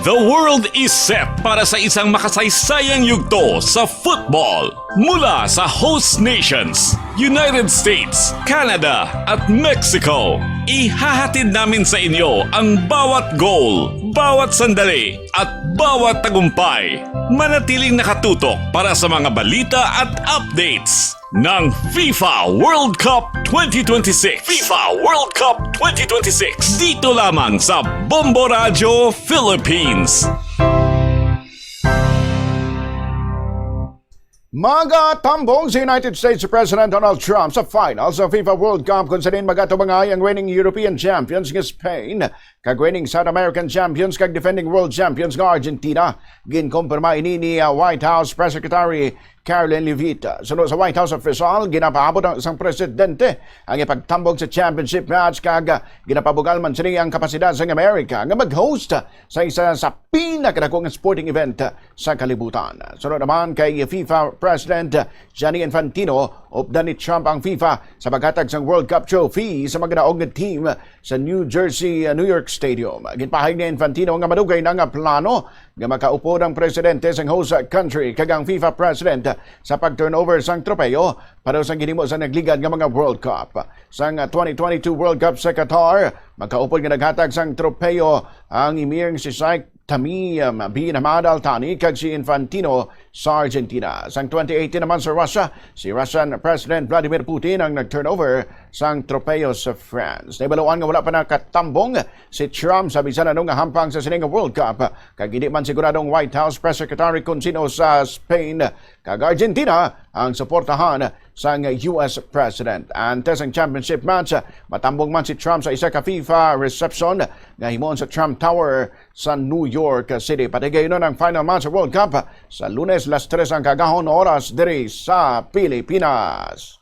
The world is set para sa isang makasaysayang yugto sa football. Mula sa host nations, United States, Canada at Mexico. Ihahatid namin sa inyo ang bawat goal, bawat sandali at bawat tagumpay. Manatiling nakatutok para sa mga balita at updates ng FIFA World Cup 2026. FIFA World Cup 2026. Dito lamang sa Bombo Radio Philippines. Magatambong si United States President Donald Trump sa finals sa FIFA World Cup kung saan magatabangay ang reigning European champions ng Spain, kag reigning South American champions kag defending world champions ng Argentina. Ginkumpirma ini ni White House Press Secretary Caroline Leavitt. Sunod sa White House official, ginapaabot ng isang presidente ang ipagtambong sa championship match kag ginapabugal man sini ang kapasidad sa Amerika nga mag-host sa isa sa pinakadakong sporting event sa kalibutan. Sunod naman kay FIFA President Gianni Infantino, updan ni Trump ang FIFA sa paghatag sa World Cup trophy sa magdaog nga team sa New York Stadium. Ginpahayag ni Infantino nga madugay na nga plano nga makaupo ng presidente sa host country kag ang FIFA President sa pag-turnover sang tropeyo para sa ginhimo sa nagligad nga mga World Cup. Sang 2022 World Cup sa Qatar, makaupod nga naghatag sang tropeyo ang imiring si Sheikh Tamim bin Hamad Al Thani kag si Infantino sa Argentina. Sang 2018 naman sa Russia, si Russian President Vladimir Putin ang nag-turnover sang tropeyo sa France. Naibaluan nga wala pa nakatambong si Trump sa bisan anong hampang sa sining World Cup. Kag hindi man siguradong White House Press Secretary kung sino sa Spain kag Argentina ang suportahan sang US President. Antes ang championship match, matambong man si Trump sa isa ka FIFA reception nga himon sa Trump Tower sa New York City. Patigay nun ang final match sa World Cup sa Lunes, las 3 ang kagahon oras diri sa Pilipinas.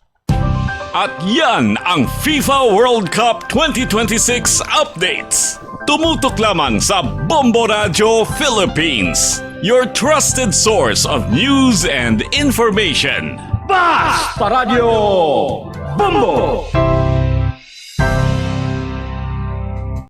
At yan ang FIFA World Cup 2026 updates. Tumutok lamang sa Bombo Radio Philippines, your trusted source of news and information. Basta Radio Bombo!